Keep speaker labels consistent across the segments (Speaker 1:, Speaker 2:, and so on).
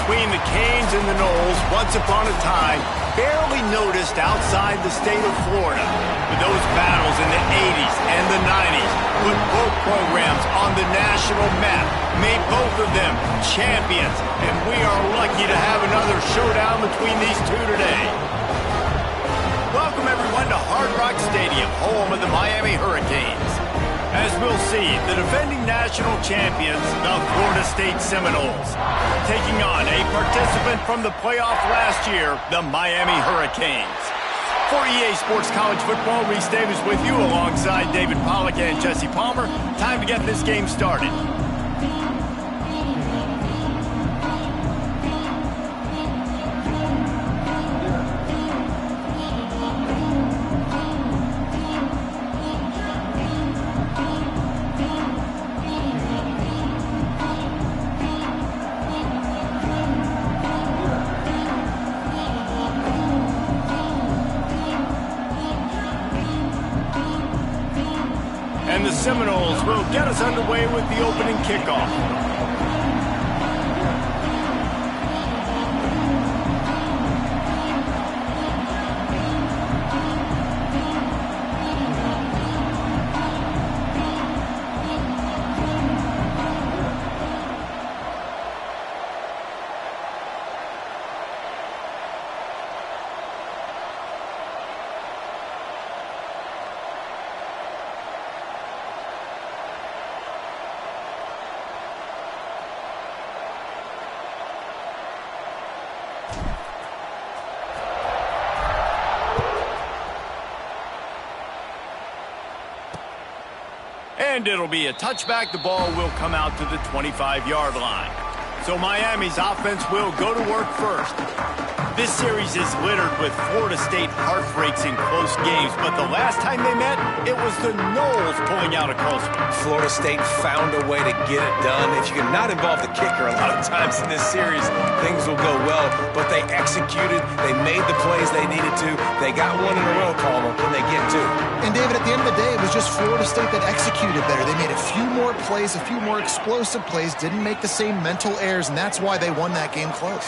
Speaker 1: between the Canes and the Noles, once upon a time, barely noticed outside the state of Florida. But those battles in the 80s and the 90s put both programs on the national map, made both of them champions, and we are lucky to have another showdown between these two today. Welcome, everyone, to Hard Rock Stadium, home of the Miami Hurricanes. As we'll see, the defending national champions, the Florida State Seminoles, taking on a participant from the playoff last year, the Miami Hurricanes. For EA Sports College Football, Reese Davis with you alongside David Pollack and Jesse Palmer. Time to get this game started. And the Seminoles will get us underway with the opening kickoff. And it'll be a touchback. The ball will come out to the 25-yard line. So Miami's offense will go to work first. This series is littered with Florida State heartbreaks in close games, but the last time they met, it was the Noles pulling out a close one.
Speaker 2: Florida State found a way to get it done. If you can not involve the kicker a lot of times in this series, things will go well, but they executed, they made the plays they needed to, they got one in a row, Palmer, when they get two.
Speaker 3: And David, at the end of the day, it was just Florida State that executed better. They made a few more plays, a few more explosive plays, didn't make the same mental errors, and that's why they won that game close.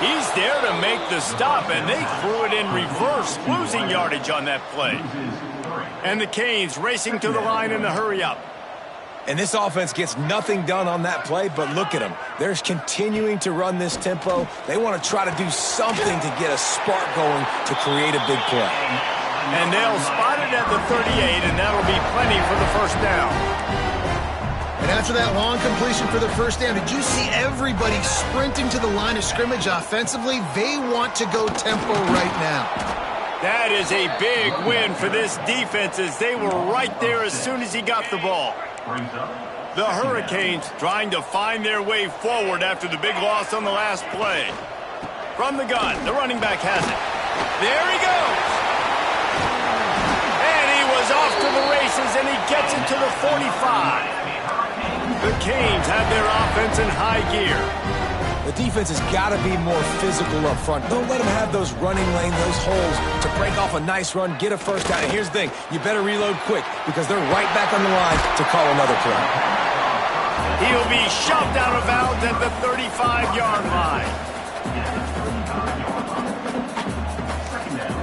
Speaker 1: He's there to make the stop, and they threw it in reverse, losing yardage on that play. And the Canes racing to the line in a hurry-up.
Speaker 2: And this offense gets nothing done on that play, but look at them. They're continuing to run this tempo. They want to try to do something to get a spark going to create a big play.
Speaker 1: And they'll spot it at the 38, and that'll be plenty for the first down.
Speaker 3: And after that long completion for the first down, did you see everybody sprinting to the line of scrimmage offensively? They want to go tempo right now.
Speaker 1: That is a big win for this defense, as they were right there as soon as he got the ball. The Hurricanes trying to find their way forward after the big loss on the last play. From the gun, the running back has it. There he goes. And he was off to the races, and he gets it to the 45. The Canes have their offense in high gear.
Speaker 2: The defense has got to be more physical up front. Don't let them have those running lanes, those holes to break off a nice run, get a first down. And here's the thing, you better reload quick because they're right back on the line to call another play.
Speaker 1: He'll be shoved out of bounds at the 35-yard line.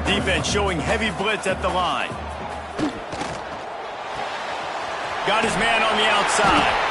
Speaker 1: Defense showing heavy blitz at the line. Got his man on the outside.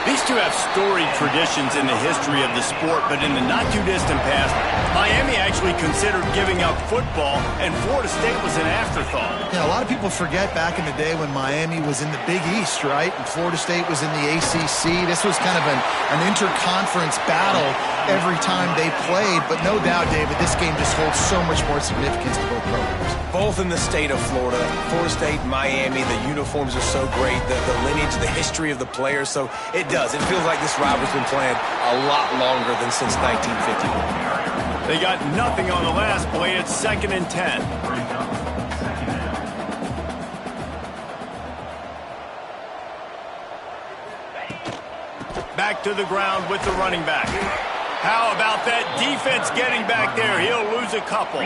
Speaker 1: These two have storied traditions in the history of the sport, but in the not-too-distant past, Miami actually considered giving up football, and Florida State was an afterthought.
Speaker 3: Yeah, a lot of people forget back in the day when Miami was in the Big East, right? And Florida State was in the ACC. This was kind of an interconference battle every time they played, but no doubt, David, this game just holds so much more significance to both programs.
Speaker 2: Both in the state of Florida, Florida State, Miami, the uniforms are so great, the lineage, the history of the players, so it does. It feels like this rivalry's been playing a lot longer than since 1951.
Speaker 1: They got nothing on the last play. It's 2nd and 10. Back to the ground with the running back. How about that defense getting back there? He'll lose a couple.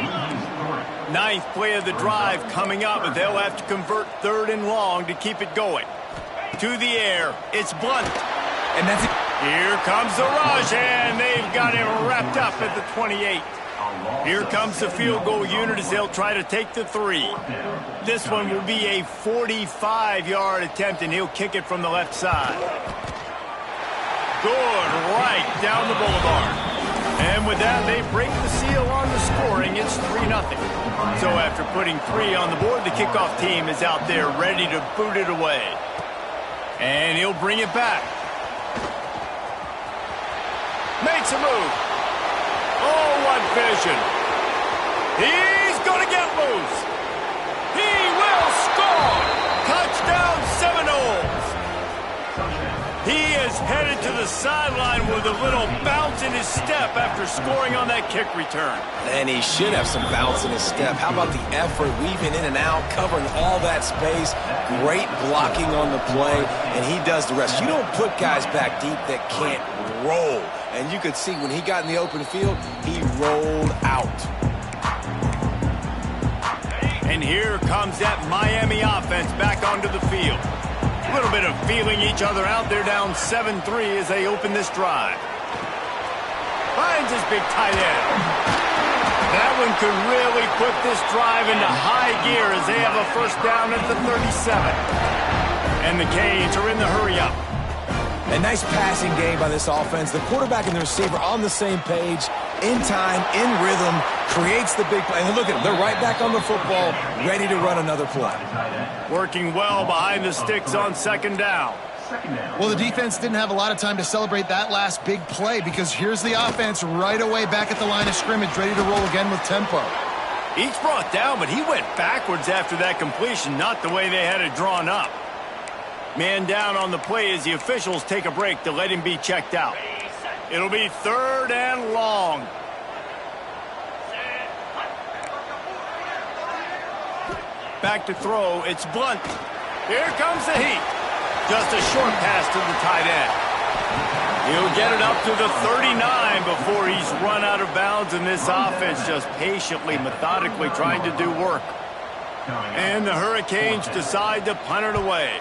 Speaker 1: 9th play of the drive coming up, but they'll have to convert 3rd and long to keep it going. to the air. It's Blunt.
Speaker 2: And that's it.
Speaker 1: Here comes the rush, and they've got him wrapped up at the 28. Here comes the field goal unit as they'll try to take the 3. This one will be a 45-yard attempt, and he'll kick it from the left side. Good, right down the boulevard. And with that, they break the seal on the scoring. It's 3-0. So after putting 3 on the board, the kickoff team is out there ready to boot it away. And he'll bring it back. Makes a move. Oh, what vision. He's going to get loose. He will score. Touchdown Seminoles. He is headed to the sideline with a little bounce in his step after scoring on that kick return.
Speaker 2: And he should have some bounce in his step. How about the effort, weaving in and out, covering all that space. Great blocking on the play, and he does the rest. You don't put guys back deep that can't roll. And you could see when he got in the open field, he rolled out.
Speaker 1: And here comes that Miami offense back onto the field. A little bit of feeling each other out. They're down 7-3 as they open this drive. Finds his big tight end. That one could really put this drive into high gear as they have a first down at the 37. And the Canes are in the hurry-up.
Speaker 2: A nice passing game by this offense. The quarterback and the receiver on the same page, in time, in rhythm, creates the big play. And look at them. They're right back on the football, ready to run another play.
Speaker 1: Working well behind the sticks on second down.
Speaker 3: Well, the defense didn't have a lot of time to celebrate that last big play because here's the offense right away back at the line of scrimmage, ready to roll again with tempo.
Speaker 1: Each brought down, but he went backwards after that completion, not the way they had it drawn up. Man down on the play as the officials take a break to let him be checked out. It'll be 3rd and long. Back to throw, it's Blunt. Here comes the heat. Just a short pass to the tight end. He'll get it up to the 39 before he's run out of bounds, and this offense just patiently, methodically trying to do work. And the Hurricanes decide to punt it away.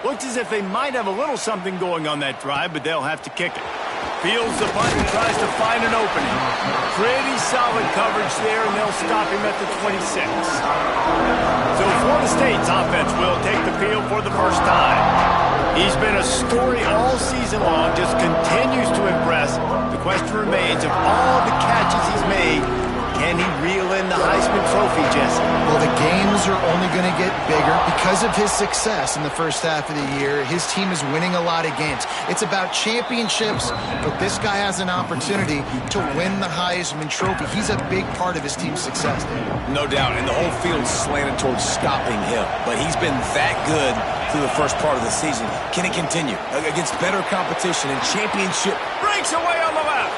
Speaker 1: Looks as if they might have a little something going on that drive, but they'll have to kick it. Fields the punt and tries to find an opening. Pretty solid coverage there, and they'll stop him at the 26. So Florida State's offense will take the field for the first time. He's been a story all season long, just continues to impress. The question remains, of all the catches he's made, can he reel in the Heisman Trophy, Jesse?
Speaker 3: Well, the games are only going to get bigger because of his success in the first half of the year. His team is winning a lot of games. It's about championships, but this guy has an opportunity to win the Heisman Trophy. He's a big part of his team's success, David.
Speaker 2: No doubt, and the whole field's slanted towards stopping him. But he's been that good through the first part of the season. Can it continue against better competition and championship?
Speaker 1: Breaks away on the left.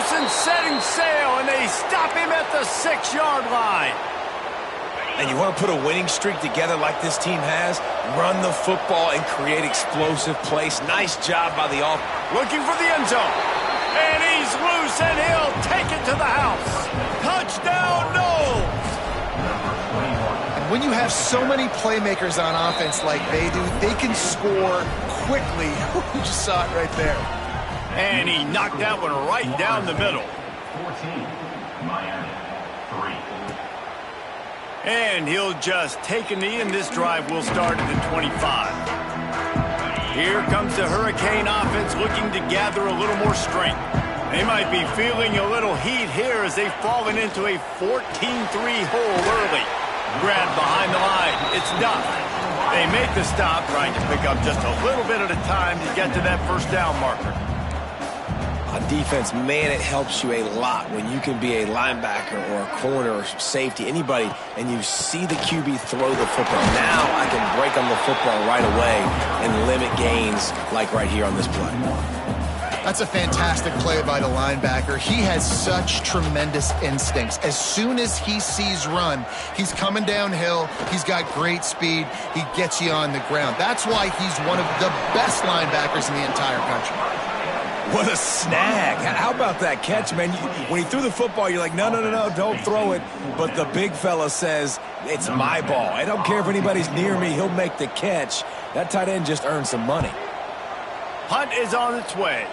Speaker 1: And setting sail, and they stop him at the 6-yard line.
Speaker 2: And you want to put a winning streak together like this team has? Run the football and create explosive plays. Nice job by the offense.
Speaker 1: Looking for the end zone. And he's loose, and he'll take it to the house. Touchdown, Noles!
Speaker 3: And when you have so many playmakers on offense like they do, they can score quickly. You just saw it right there.
Speaker 1: And he knocked that one right down the middle.
Speaker 4: 14, Miami, 3.
Speaker 1: And he'll just take a knee, and this drive will start at the 25. Here comes the Hurricane offense looking to gather a little more strength. They might be feeling a little heat here as they've fallen into a 14-3 hole early. Grab behind the line. It's Duff. They make the stop, trying to pick up just a little bit at a time to get to that first down marker.
Speaker 2: On defense, man, it helps you a lot when you can be a linebacker or a corner or safety, anybody, and you see the QB throw the football. Now I can break on the football right away and limit gains like right here on this play.
Speaker 3: That's a fantastic play by the linebacker. He has such tremendous instincts. As soon as he sees run, he's coming downhill. He's got great speed. He gets you on the ground. That's why he's one of the best linebackers in the entire country.
Speaker 2: What a snag. How about that catch, man? When he threw the football, you're like, no, don't throw it. But the big fella says, it's my ball. I don't care if anybody's near me. He'll make the catch. That tight end just earned some money.
Speaker 1: Punt is on its way.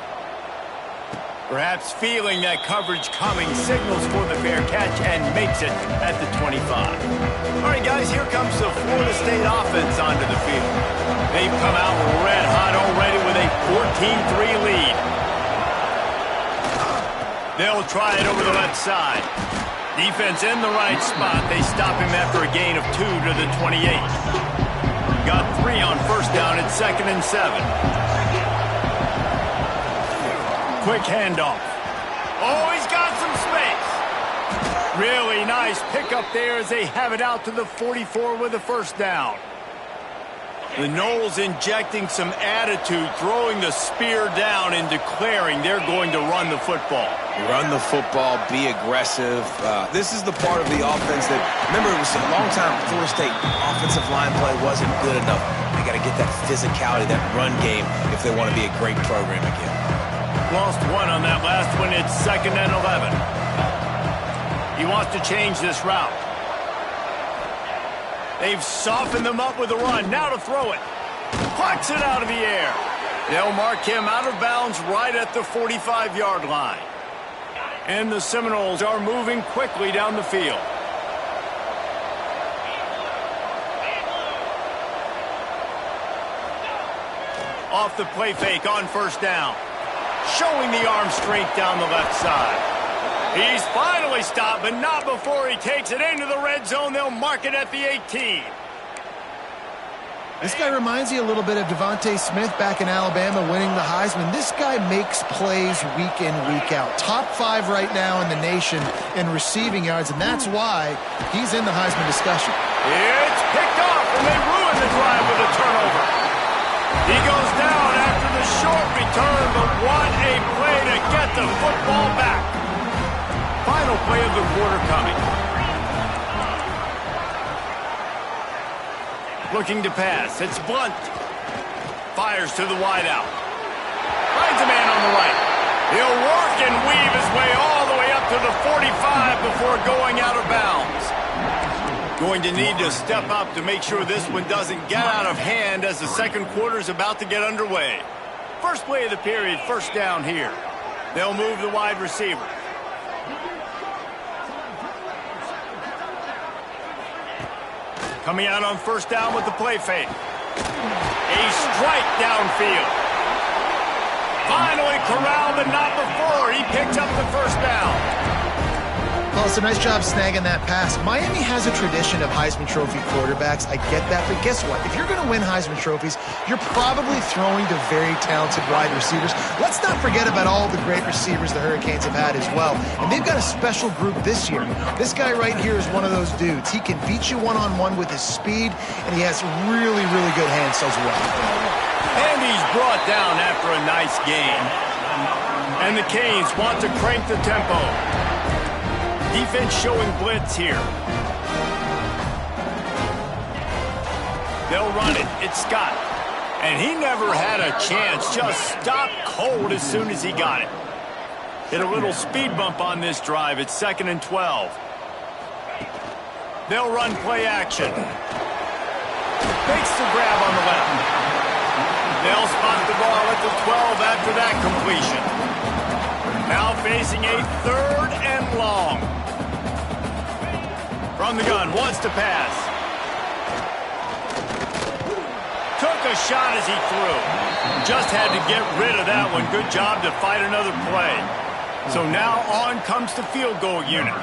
Speaker 1: Perhaps feeling that coverage coming, signals for the fair catch and makes it at the 25. All right, guys, here comes the Florida State offense onto the field. They've come out red hot already with a 14-3 lead. They'll try it over the left side. Defense in the right spot. They stop him after a gain of 2 to the 28. Got 3 on first down at 2nd and 7. Quick handoff. Oh, he's got some space. Really nice pickup there as they have it out to the 44 with a first down. The Noles injecting some attitude, throwing the spear down and declaring they're going to run the football.
Speaker 2: Run the football, be aggressive. This is the part of the offense that, remember, it was a long time Florida State offensive line play wasn't good enough. They got to get that physicality, that run game, if they want to be a great program again.
Speaker 1: Lost 1 on that last one. It's 2nd and 11. He wants to change this route. They've softened them up with a run. Now to throw it. Plucks it out of the air. They'll mark him out of bounds right at the 45-yard line. And the Seminoles are moving quickly down the field. Off the play fake on first down. Showing the arm strength down the left side. He's finally stopped, but not before he takes it into the red zone. They'll mark it at the 18.
Speaker 3: This guy reminds you a little bit of Devontae Smith back in Alabama winning the Heisman. This guy makes plays week in, week out. Top 5 right now in the nation in receiving yards, and that's why he's in the Heisman discussion.
Speaker 1: It's picked off, and they ruin the drive with a turnover. He goes down after the short return, but what a play to get the football back. Final play of the quarter coming. Looking to pass. It's Blunt. Fires to the wideout. Finds a man on the right. He'll work and weave his way all the way up to the 45 before going out of bounds. Going to need to step up to make sure this one doesn't get out of hand as the second quarter is about to get underway. First play of the period, first down here. They'll move the wide receiver. Coming out on first down with the play fake. A strike downfield. Finally corralled, but not before. He picked up the first down.
Speaker 3: Well, it's a nice job snagging that pass. Miami has a tradition of Heisman Trophy quarterbacks. I get that, but guess what? If you're going to win Heisman Trophies, you're probably throwing to very talented wide receivers. Let's not forget about all the great receivers the Hurricanes have had as well. And they've got a special group this year. This guy right here is one of those dudes. He can beat you one-on-one with his speed, and he has really, really good hands as well.
Speaker 1: And he's brought down after a nice game. And the Canes want to crank the tempo. Defense showing blitz here. They'll run it. It's Scott. And he never had a chance. Just stopped cold as soon as he got it. Hit a little speed bump on this drive. It's 2nd and 12. They'll run play action. Fakes the grab on the left. They'll spot the ball at the 12 after that completion. Now facing a 3rd and long. From the gun, wants to pass. Took a shot as he threw. Just had to get rid of that one. Good job to fight another play. So now on comes the field goal unit.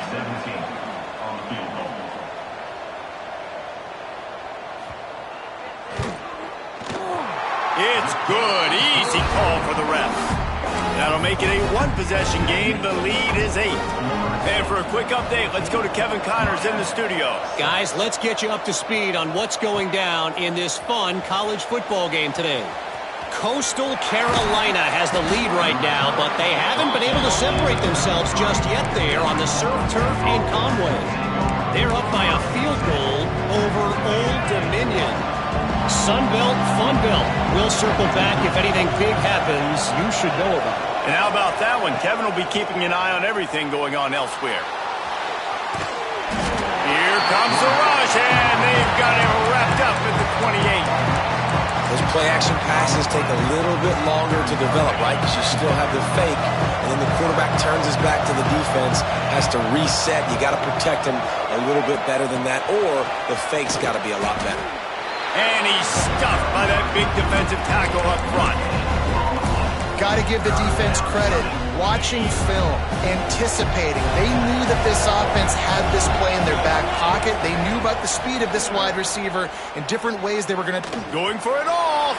Speaker 1: It's good. Easy call for the refs. That'll make it a 1-possession game. The lead is 8. And for a quick update, let's go to Kevin Connors in the studio.
Speaker 5: Guys, let's get you up to speed on what's going down in this fun college football game today. Coastal Carolina has the lead right now, but they haven't been able to separate themselves just yet there on the surf turf in Conway. They're up by a field goal over Old Dominion. Sunbelt, Funbelt. We'll circle back if anything big happens you should know about.
Speaker 1: And how about that one? Kevin will be keeping an eye on everything going on elsewhere. Here comes the rush, and they've got him wrapped up at the 28.
Speaker 2: Those play-action passes take a little bit longer to develop, right? Because you still have the fake, and then the quarterback turns his back to the defense, has to reset. You got to protect him a little bit better than that, or the fake's got to be a lot better.
Speaker 1: And he's stuffed by that big defensive tackle up front.
Speaker 3: Got to give the defense credit. Watching film, anticipating. They knew that this offense had this play in their back pocket. They knew about the speed of this wide receiver in different ways they were going to...
Speaker 1: Going for it all.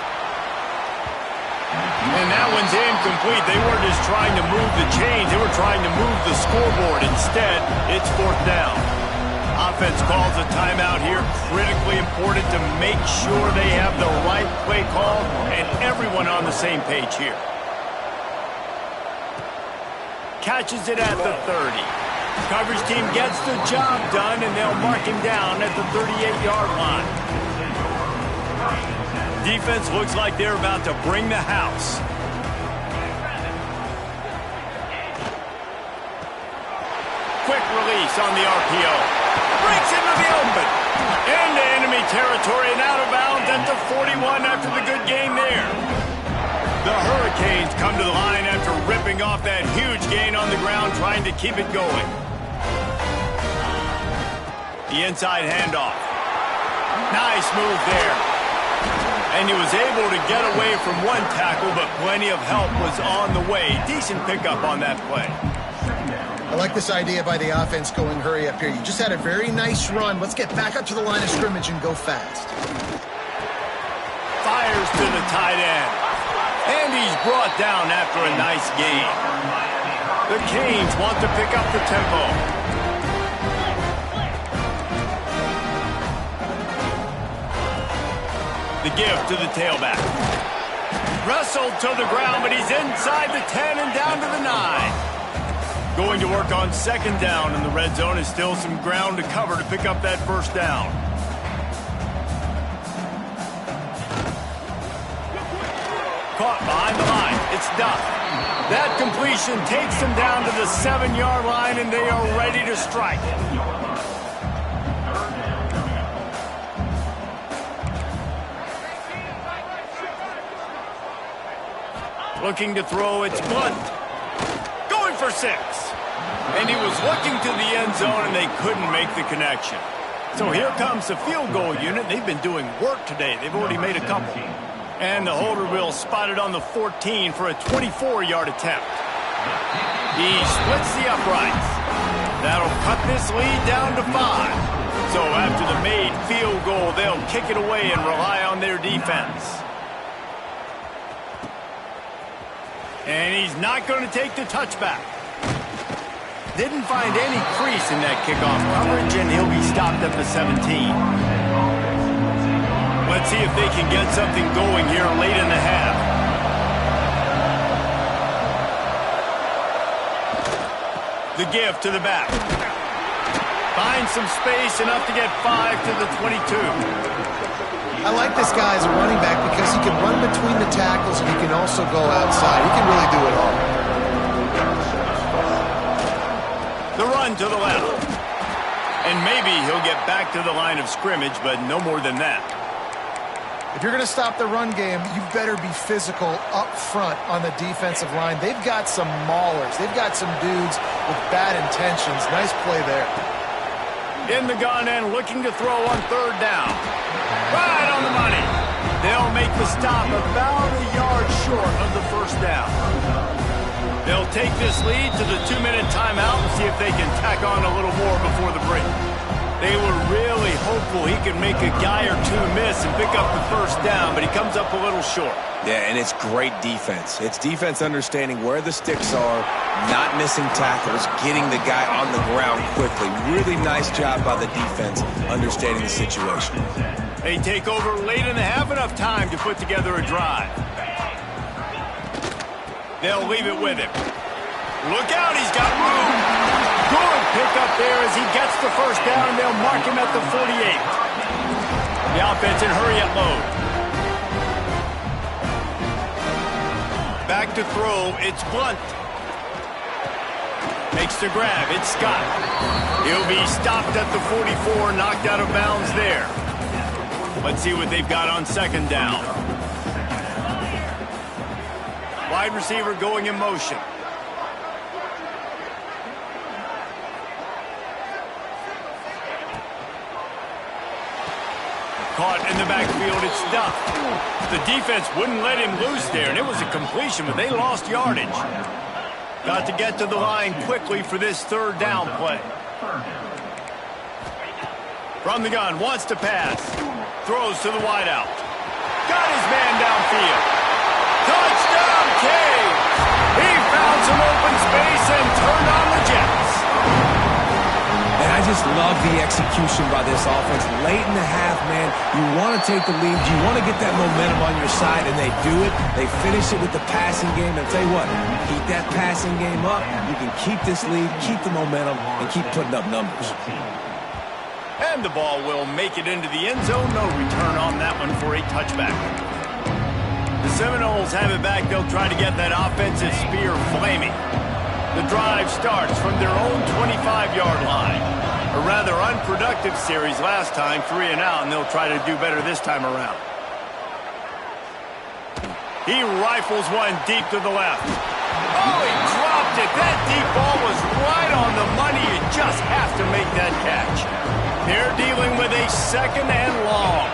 Speaker 1: And that one's incomplete. They weren't just trying to move the chains. They were trying to move the scoreboard. Instead, it's 4th down. Offense calls a timeout here. Critically important to make sure they have the right play call and everyone on the same page here. Catches it at the 30. Coverage team gets the job done, and they'll mark him down at the 38-yard line. Defense looks like they're about to bring the house. Quick release on the RPO. Breaks into the open. Into enemy territory and out of bounds at the 41 after the good game there. The Hurricanes come to the line after ripping off that huge gain on the ground, trying to keep it going. The inside handoff. Nice move there. And he was able to get away from one tackle, but plenty of help was on the way. Decent pickup on that play.
Speaker 3: I like this idea by the offense going hurry up here. You just had a very nice run. Let's get back up to the line of scrimmage and go fast.
Speaker 1: Fires to the tight end. And he's brought down after a nice gain. The Canes want to pick up the tempo. The give to the tailback. Wrestled to the ground, but he's inside the 10 and down to the 9. Going to work on 2nd down in the red zone. Is still some ground to cover to pick up that 1st down. Caught behind the line. It's Duff. That completion takes them down to the 7-yard line, and they are ready to strike. Looking to throw, it's Blunt. Going for 6. And he was looking to the end zone, and they couldn't make the connection. So here comes the field goal unit. They've been doing work today. They've already made a couple. And the holder will spot it on the 14 for a 24-yard attempt. He splits the uprights. That'll cut this lead down to 5. So after the made field goal, they'll kick it away and rely on their defense. And he's not going to take the touchback. Didn't find any crease in that kickoff coverage, and he'll be stopped at the 17. Let's see if they can get something going here late in the half. The give to the back. Finds some space, enough to get 5 to the 22.
Speaker 3: I like this guy as a running back because he can run between the tackles and he can also go outside. He can really do it all.
Speaker 1: The run to the left. And maybe he'll get back to the line of scrimmage, but no more than that.
Speaker 3: If you're going to stop the run game, you better be physical up front on the defensive line. They've got some maulers. They've got some dudes with bad intentions. Nice play there.
Speaker 1: In the gun and looking to throw on 3rd down. Right on the money. They'll make the stop about a yard short of the 1st down. They'll take this lead to the 2-minute timeout and see if they can tack on a little more before the break. They were really hopeful he could make a guy or two miss and pick up the 1st down, but he comes up a little short.
Speaker 2: Yeah, and it's great defense. It's defense understanding where the sticks are, not missing tackles, getting the guy on the ground quickly. Really nice job by the defense understanding the situation.
Speaker 1: They take over late in the half, enough time to put together a drive. They'll leave it with him. Look out, he's got room. Good pickup there as he gets the 1st down, and they'll mark him at the 48. The offense in hurry at load. Back to throw, it's Blunt. Makes the grab, it's Scott. He'll be stopped at the 44, knocked out of bounds there. Let's see what they've got on second down. Wide receiver going in motion. Caught in the backfield, it's Duff. The defense wouldn't let him loose there, and it was a completion, but they lost yardage. Got to get to the line quickly for this third down play. From the gun, wants to pass. Throws to the wideout. Got his man downfield. Touchdown, Cade! He found some open space and turned on the Jets.
Speaker 2: And I just love the execution by this offense. Late in the half, man, you want to take the lead. You want to get that momentum on your side, and they do it. They finish it with the passing game. And I'll tell you what, keep that passing game up. You can keep this lead, keep the momentum, and keep putting up numbers.
Speaker 1: And the ball will make it into the end zone. No return on that one for a touchback. The Seminoles have it back. They'll try to get that offensive spear flaming. The drive starts from their own 25-yard line. A rather unproductive series last time, 3 and out, and they'll try to do better this time around. He rifles one deep to the left. Oh, he dropped it. That deep ball was right on the money. You just have to make that catch. They're dealing with a second and long.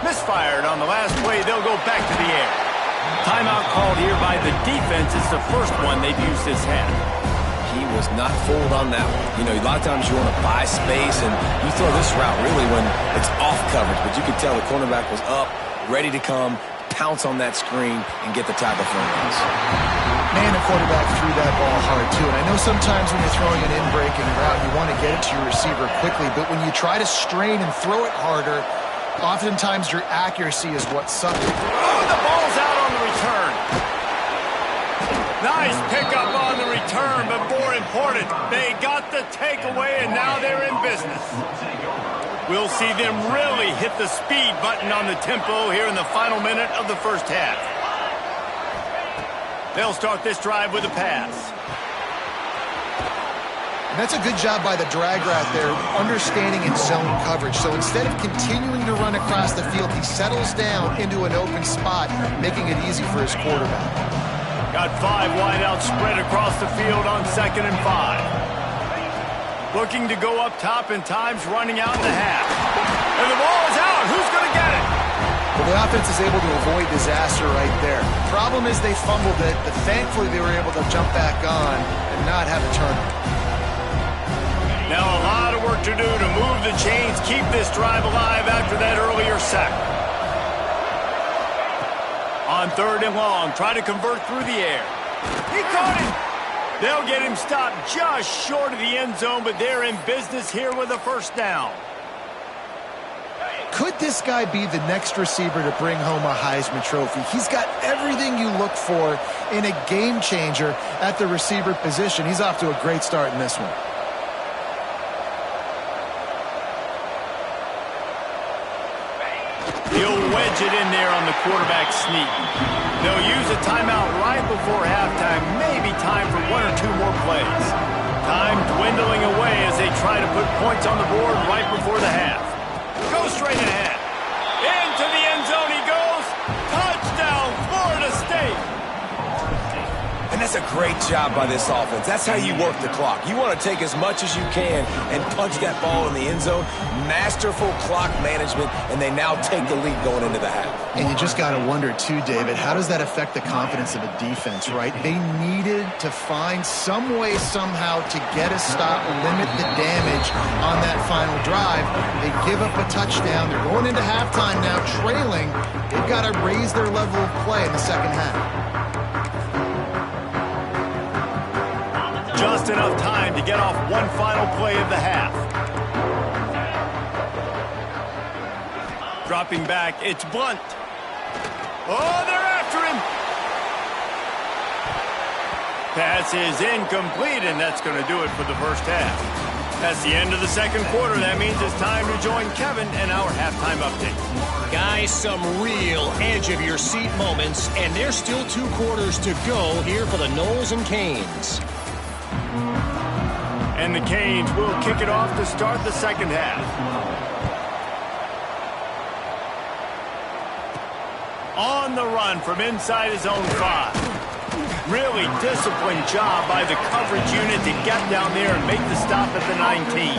Speaker 1: Misfired on the last play. They'll go back to the air. Timeout called here by the defense. It's the first one they've used this half.
Speaker 2: He was not fooled on that one. You know, a lot of times you want to buy space, and you throw this route really when it's off coverage. But you could tell the cornerback was up, ready to come, pounce on that screen, and get the tackle for him.
Speaker 3: Man, the quarterback threw that ball hard, too. And I know sometimes when you're throwing an in-breaking route, you want to get it to your receiver quickly. But when you try to strain and throw it harder, oftentimes your accuracy is what suffers.
Speaker 1: Oh, the ball's out on the return. Nice pickup on the return, but more important, they got the takeaway, and now they're in business. We'll see them really hit the speed button on the tempo here in the final minute of the first half. They'll start this drive with a pass.
Speaker 3: And that's a good job by the drag route there, understanding its zone coverage. So instead of continuing to run across the field, he settles down into an open spot, making it easy for his quarterback.
Speaker 1: Got 5 wideouts spread across the field on 2nd and 5. Looking to go up top, and time's running out in the half. And the ball is out. Who's going to get it?
Speaker 3: Well, the offense is able to avoid disaster right there. Problem is they fumbled it, but thankfully they were able to jump back on and not have a turnover.
Speaker 1: Now a lot of work to do to move the chains, keep this drive alive after that earlier sack. On 3rd and long, try to convert through the air. He caught him. They'll get him stopped just short of the end zone, but they're in business here with a first down.
Speaker 3: Could this guy be the next receiver to bring home a Heisman Trophy? He's got everything you look for in a game changer at the receiver position. He's off to a great start in this one.
Speaker 1: He'll wedge it in there on the quarterback sneak. They'll use a timeout right before halftime, maybe time for 1 or 2 more plays. Time dwindling away as they try to put points on the board right before the half. Goes straight ahead. Into the end zone he goes. Touchdown, Florida State.
Speaker 2: And that's a great job by this offense. That's how you work the clock. You want to take as much as you can and punch that ball in the end zone. Masterful clock management, and they now take the lead going into the half.
Speaker 3: And you just got to wonder, too, David, how does that affect the confidence of a defense, right? They needed to find some way, somehow, to get a stop, limit the damage on that final drive. They give up a touchdown. They're going into halftime now, trailing. They've got to raise their level of play in the second half.
Speaker 1: Just enough time to get off one final play of the half. Dropping back, it's Blunt. Oh, they're after him. Pass is incomplete, and that's going to do it for the first half. That's the end of the second quarter. That means it's time to join Kevin and our halftime update.
Speaker 5: Guys, some real edge-of-your-seat moments, and there's still 2 quarters to go here for the Noles and Canes.
Speaker 1: And the Canes will kick it off to start the second half. On the run from inside his own 5. Really disciplined job by the coverage unit to get down there and make the stop at the 19.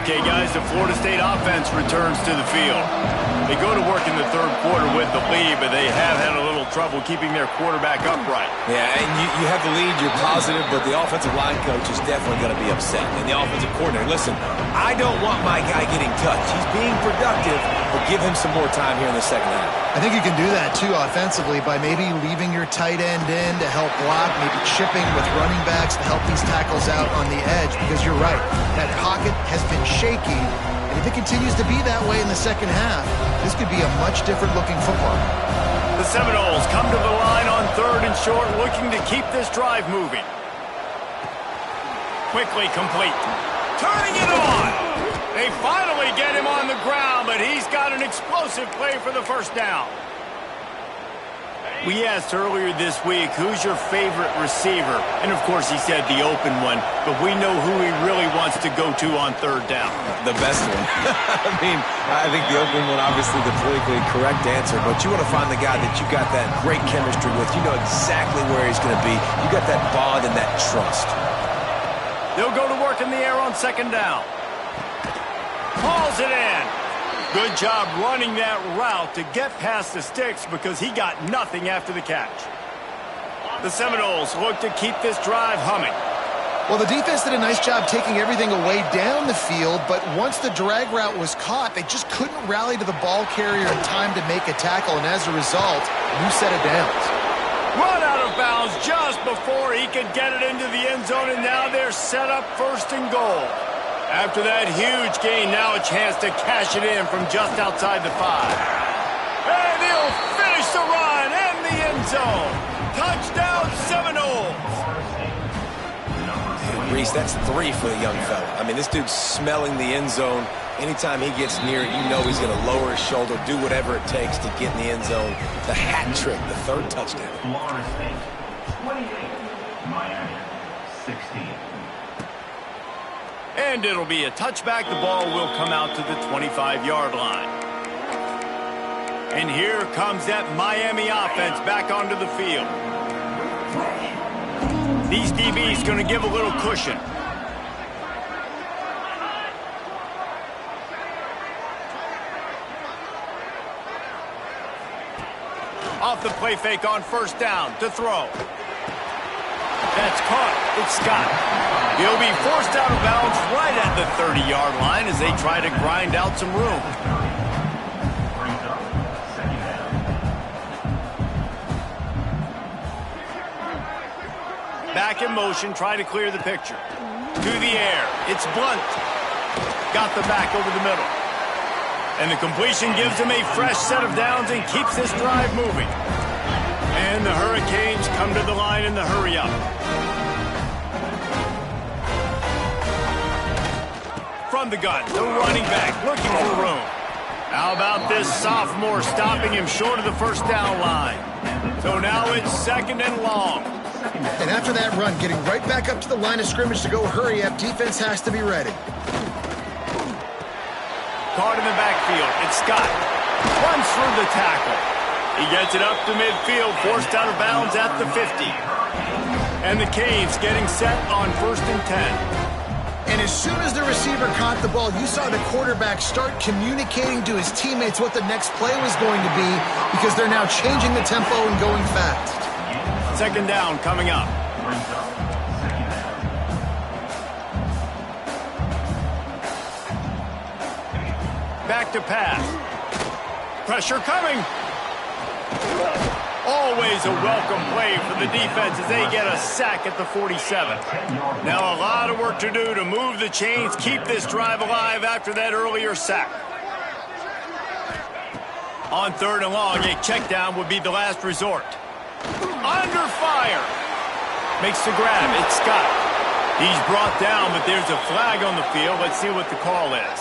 Speaker 1: Okay, guys, the Florida State offense returns to the field. They go to work in the third quarter with the lead, but they have had a little trouble keeping their quarterback upright.
Speaker 2: Yeah, and you have the lead, you're positive, but the offensive line coach is definitely going to be upset. And the offensive coordinator, listen, I don't want my guy getting touched. He's being productive, but give him some more time here in the second half.
Speaker 3: I think you can do that, too, offensively, by maybe leaving your tight end in to help block, maybe chipping with running backs to help these tackles out on the edge, because you're right, that pocket has been shaky, and if it continues to be that way in the second half, this could be a much different-looking football.
Speaker 1: The Seminoles come to the line on 3rd and short, looking to keep this drive moving. Quickly complete. Turning it on! They finally get him on the ground, but he's got an explosive play for the first down. We asked earlier this week, who's your favorite receiver? And, of course, he said the open one, but we know who he really wants to go to on 3rd down.
Speaker 2: The best one. I mean, I think the open one, obviously the politically correct answer, but you want to find the guy that you got that great chemistry with. You know exactly where he's going to be. You got that bond and that trust.
Speaker 1: They'll go to work in the air on 2nd down. Hauls it in. Good job running that route to get past the sticks because he got nothing after the catch. The Seminoles look to keep this drive humming.
Speaker 3: Well, the defense did a nice job taking everything away down the field, but once the drag route was caught, they just couldn't rally to the ball carrier in time to make a tackle, and as a result, new set of downs.
Speaker 1: Run out of bounds just before he could get it into the end zone, and now they're set up 1st and goal. After that huge gain, now a chance to cash it in from just outside the 5. And he'll finish the run and the end zone. Touchdown, Seminoles.
Speaker 2: Reese, that's 3 for the young fella. I mean, this dude's smelling the end zone. Anytime he gets near it, you know he's going to lower his shoulder, do whatever it takes to get in the end zone. The hat trick, the 3rd touchdown.
Speaker 4: Florida State 28, Miami 16.
Speaker 1: And it'll be a touchback. The ball will come out to the 25-yard line. And here comes that Miami offense back onto the field. These DBs going to give a little cushion. Off the play fake on 1st down to throw. That's caught. It's Scott. He'll be forced out of bounds right at the 30-yard line as they try to grind out some room. Back in motion, try to clear the picture. To the air. It's Blunt. Got the back over the middle. And the completion gives him a fresh set of downs and keeps this drive moving. And the Hurricanes come to the line in the hurry-up. From the gun, the running back looking for room. How about this sophomore stopping him short of the 1st down line? So now it's 2nd and long.
Speaker 3: And after that run, getting right back up to the line of scrimmage to go hurry up, defense has to be ready.
Speaker 1: Caught in the backfield. It's Scott. Runs through the tackle. He gets it up to midfield, forced out of bounds at the 50. And the Canes getting set on 1st and 10.
Speaker 3: And as soon as the receiver caught the ball, you saw the quarterback start communicating to his teammates what the next play was going to be because they're now changing the tempo and going fast.
Speaker 1: 2nd down coming up. Back to pass. Pressure coming. Always a welcome play for the defense as they get a sack at the 47. Now a lot of work to do to move the chains, keep this drive alive after that earlier sack. On 3rd and long, a check down would be the last resort. Under fire. Makes the grab. It's Scott. He's brought down, but there's a flag on the field. Let's see what the call is.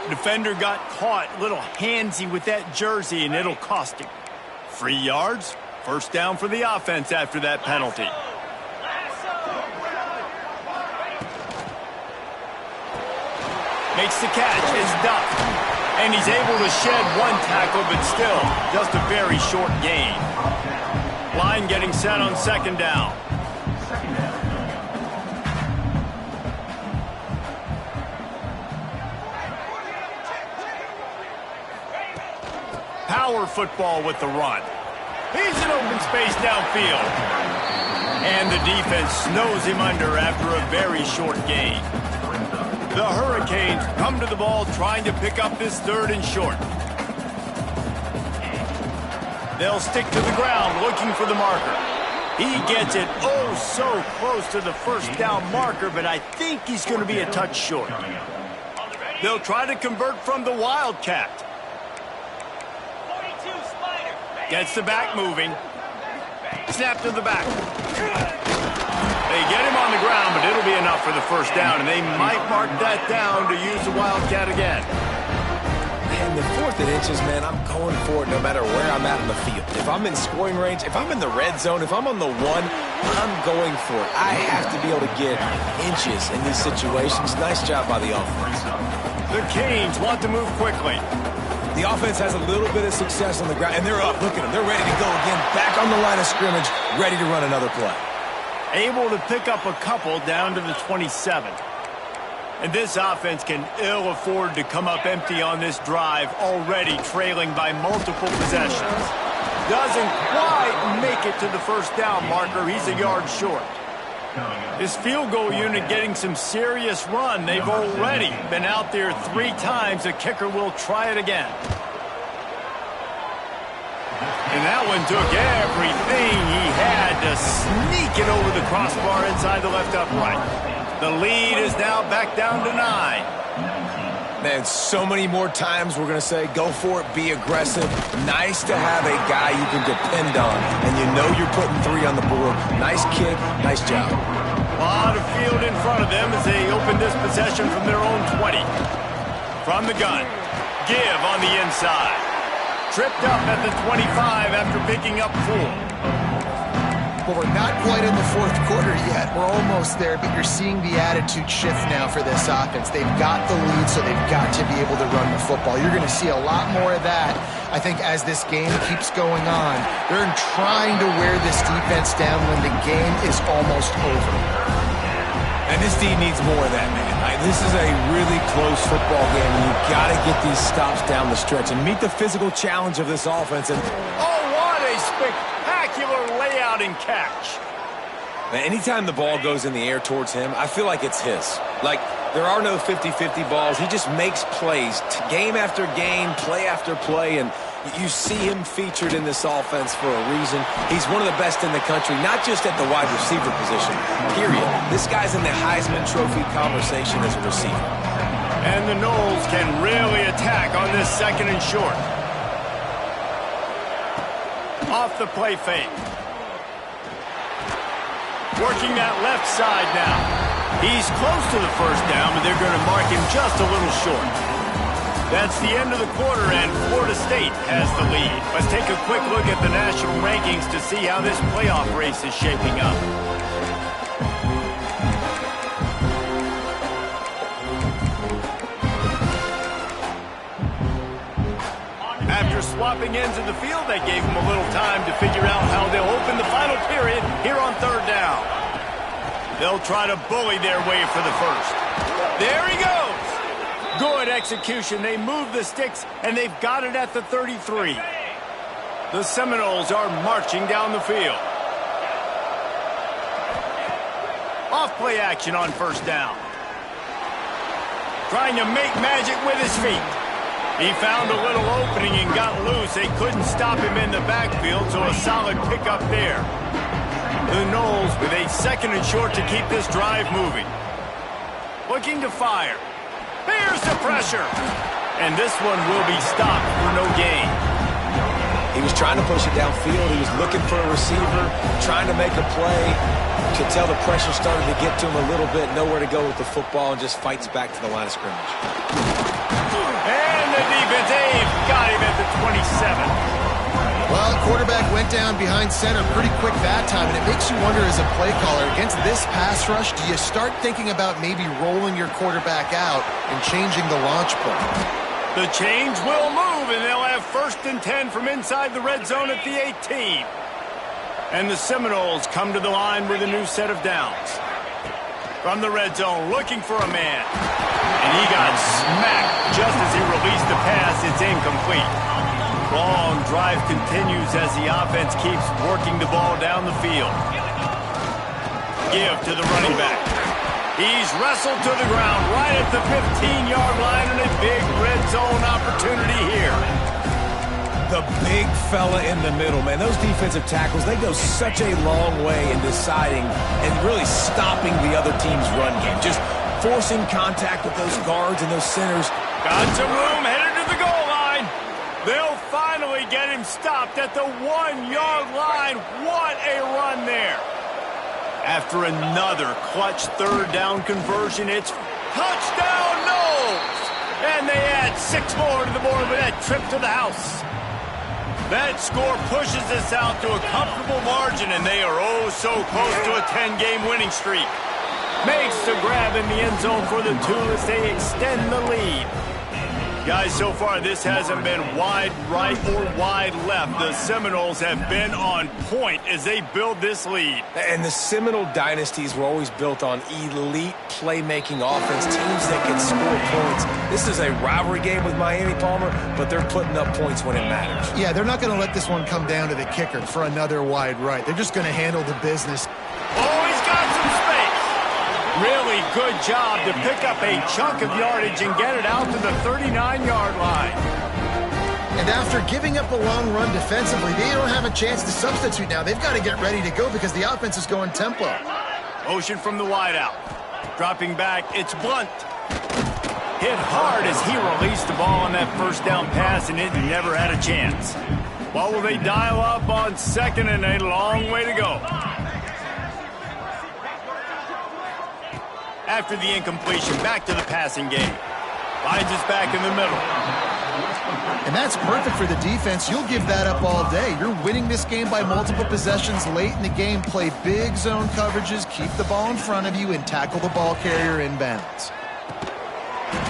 Speaker 1: Defender got caught a little handsy with that jersey, and it'll cost him. 3 yards, first down for the offense after that penalty. Makes the catch, it's ducked. And he's able to shed one tackle, but still, just a very short gain. Line getting set on second down. Power football with the run. He's in open space downfield. And the defense snows him under after a very short gain. The Hurricanes come to the ball trying to pick up this third and short. They'll stick to the ground looking for the marker. He gets it oh so close to the first down marker, but I think he's going to be a touch short. They'll try to convert from the Wildcat. Gets the back moving. Snap to the back. They get him on the ground, but it'll be enough for the first down, and they might mark that down to use the Wildcat again.
Speaker 2: Man, the 4th and inches, man, I'm going for it no matter where I'm at in the field. If I'm in scoring range, if I'm in the red zone, if I'm on the 1, I'm going for it. I have to be able to get inches in these situations. Nice job by the offense.
Speaker 1: The Canes want to move quickly.
Speaker 2: The offense has a little bit of success on the ground, and they're up. Look at them. They're ready to go again. Back on the line of scrimmage, ready to run another play.
Speaker 1: Able to pick up a couple down to the 27. And this offense can ill afford to come up empty on this drive, already trailing by multiple possessions. Doesn't quite make it to the first down marker. He's a yard short. This field goal unit getting some serious run. They've already been out there 3 times. The kicker will try it again. And that one took everything he had to sneak it over the crossbar inside the left upright. The lead is now back down to 9.
Speaker 2: Man, so many more times we're going to say, go for it, be aggressive. Nice to have a guy you can depend on, and you know you're putting 3 on the board. Nice kick, nice job.
Speaker 1: A lot of field in front of them as they open this possession from their own 20. From the gun, give on the inside. Tripped up at the 25 after picking up 4.
Speaker 3: Well, we're not quite in the 4th quarter yet. We're almost there, but you're seeing the attitude shift now for this offense. They've got the lead, so they've got to be able to run the football. You're going to see a lot more of that, I think, as this game keeps going on. They're trying to wear this defense down when the game is almost over.
Speaker 2: And this team needs more of that, man. This is a really close football game, and you've got to get these stops down the stretch and meet the physical challenge of this offense. And
Speaker 1: oh, what a spectacular layout and catch.
Speaker 2: man, anytime the ball goes in the air towards him, I feel like it's his. Like, there are no 50-50 balls. He just makes plays, game after game, play after play, and you see him featured in this offense for a reason. He's one of the best in the country, not just at the wide receiver position, period. This guy's in the Heisman Trophy conversation as a receiver.
Speaker 1: And the Noles can really attack on this 2nd and short. Off the play fake. Working that left side now. He's close to the first down, but they're going to mark him just a little short. That's the end of the quarter, and Florida State has the lead. Let's take a quick look at the national rankings to see how this playoff race is shaping up. After swapping ends of the field, that gave them a little time to figure out how they'll open the final period here on 3rd down. They'll try to bully their way for the first. There he goes! Good execution. They move the sticks, and they've got it at the 33. The Seminoles are marching down the field. Off play action on first down. Trying to make magic with his feet. He found a little opening and got loose. They couldn't stop him in the backfield, so a solid pickup there. The Noles with a 2nd and short to keep this drive moving. Looking to fire. Here's the pressure. And this one will be stopped for no gain.
Speaker 2: He was trying to push it downfield. He was looking for a receiver, trying to make a play. Could tell the pressure started to get to him a little bit. Nowhere to go with the football, and just fights back to the line of scrimmage.
Speaker 1: And the defense, they've got him at the 27.
Speaker 3: Well, quarterback went down behind center pretty quick that time, and it makes you wonder as a play caller, against this pass rush, do you start thinking about maybe rolling your quarterback out and changing the launch play?
Speaker 1: The chains will move, and they'll have 1st and 10 from inside the red zone at the 18. And the Seminoles come to the line with a new set of downs. From the red zone, looking for a man. And he got smacked just as he released the pass. It's incomplete. Long drive continues as the offense keeps working the ball down the field. Give to the running back. He's wrestled to the ground right at the 15-yard line, and a big red zone opportunity here.
Speaker 2: The big fella in the middle, man. Those defensive tackles, they go such a long way in deciding and really stopping the other team's run game. Just forcing contact with those guards and those centers.
Speaker 1: Got some room, headed to the goal line. They'll finally get him stopped at the 1-yard line. What a run there. After another clutch 3rd down conversion, it's touchdown Noles! And they add 6 more to the board with that trip to the house. That score pushes us out to a comfortable margin, and they are oh so close to a 10-game winning streak. Makes the grab in the end zone for the 2 as they extend the lead. Guys, so far this hasn't been wide right or wide left. The Seminoles have been on point as they build this lead.
Speaker 2: And the Seminole dynasties were always built on elite playmaking offense, teams that can score points. This is a rivalry game with Miami, Palmer, but they're putting up points when it matters.
Speaker 3: Yeah, they're not going to let this one come down to the kicker for another wide right. They're just going to handle the business.
Speaker 1: Oh, he's got some space. Really good job to pick up a chunk of yardage and get it out to the 39-yard line.
Speaker 3: And after giving up a long run defensively, they don't have a chance to substitute now. They've got to get ready to go because the offense is going tempo.
Speaker 1: Motion from the wideout. Dropping back, it's Blunt. Hit hard as he released the ball on that 1st down pass, and it never had a chance. Well, will they dial up on 2nd and a long way to go? After the incompletion, back to the passing game. Finds us back in the middle.
Speaker 3: And that's perfect for the defense. You'll give that up all day. You're winning this game by multiple possessions late in the game. Play big zone coverages, keep the ball in front of you, and tackle the ball carrier inbounds.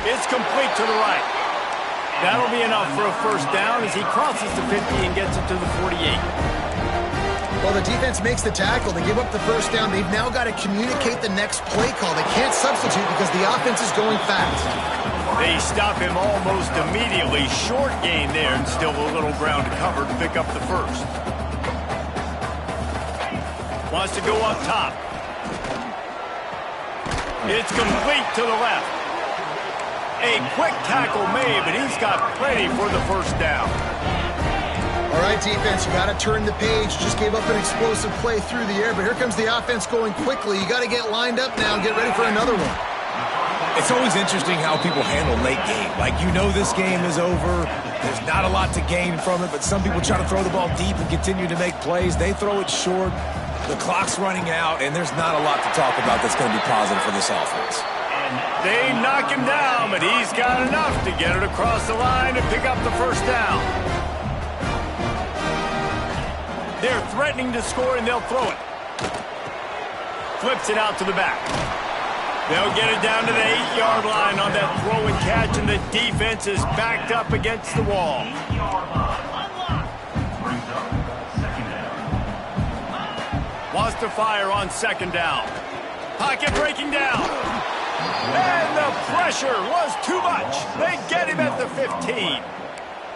Speaker 1: It's complete to the right. That'll be enough for a 1st down as he crosses the 50 and gets it to the 48.
Speaker 3: Well, the defense makes the tackle. They give up the 1st down. They've now got to communicate the next play call. They can't substitute because the offense is going fast.
Speaker 1: They stop him almost immediately. Short gain there and still a little ground to cover to pick up the 1st. Wants to go up top. It's complete to the left. A quick tackle made, but he's got plenty for the 1st down.
Speaker 3: All right, defense, you got to turn the page. Just gave up an explosive play through the air, but here comes the offense going quickly. You got to get lined up now and get ready for another one.
Speaker 2: It's always interesting how people handle late game. Like, you know this game is over. There's not a lot to gain from it, but some people try to throw the ball deep and continue to make plays. They throw it short. The clock's running out, and there's not a lot to talk about that's going to be positive for this offense.
Speaker 1: They knock him down, but he's got enough to get it across the line and pick up the 1st down. They're threatening to score, and they'll throw it. Flips it out to the back. They'll get it down to the 8-yard line on that throw and catch, and the defense is backed up against the wall. Wants to fire on 2nd down. Pocket breaking down. And the pressure was too much. They get him at the 15.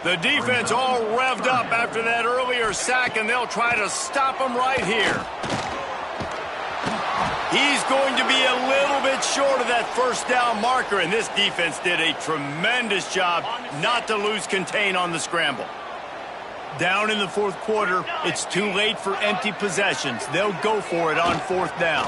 Speaker 1: The defense all revved up after that earlier sack, and they'll try to stop him right here. He's going to be a little bit short of that 1st down marker, and this defense did a tremendous job not to lose contain on the scramble. Down in the 4th quarter, it's too late for empty possessions. They'll go for it on 4th down.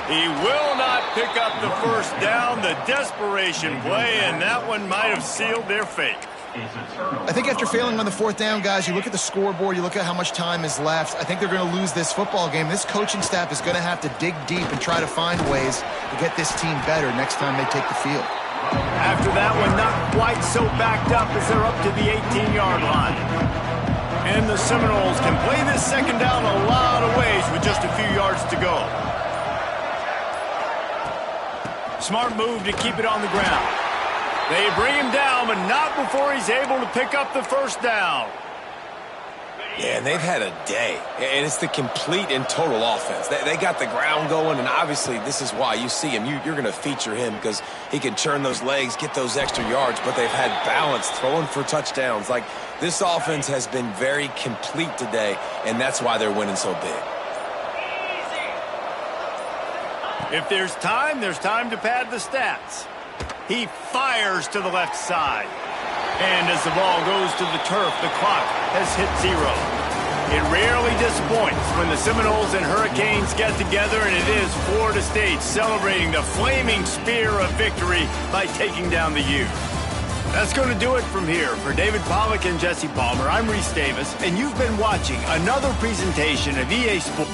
Speaker 1: He will not pick up the 1st down. The desperation play, and that one might have sealed their fate.
Speaker 4: is a turnover.
Speaker 3: I think after failing on the fourth down, guys, you look at the scoreboard, you look at how much time is left. I think they're going to lose this football game. This coaching staff is going to have to dig deep and try to find ways to get this team better next time they take the field.
Speaker 1: After that one, not quite so backed up as they're up to the 18-yard line. And the Seminoles can play this second down a lot of ways with just a few yards to go. Smart move to keep it on the ground. They bring him down, but not before he's able to pick up the first down.
Speaker 2: Yeah, and they've had a day, and it's the complete and total offense. They got the ground going, and obviously this is why you see him. You're going to feature him because he can churn those legs, get those extra yards, but they've had balance, throwing for touchdowns. Like, this offense has been very complete today, and that's why they're winning so big.
Speaker 1: If there's time to pad the stats. He fires to the left side. And as the ball goes to the turf, the clock has hit 0. It rarely disappoints when the Seminoles and Hurricanes get together, and it is Florida State celebrating the flaming spear of victory by taking down the U. That's going to do it from here. For David Pollack and Jesse Palmer, I'm Reese Davis, and you've been watching another presentation of EA Sports.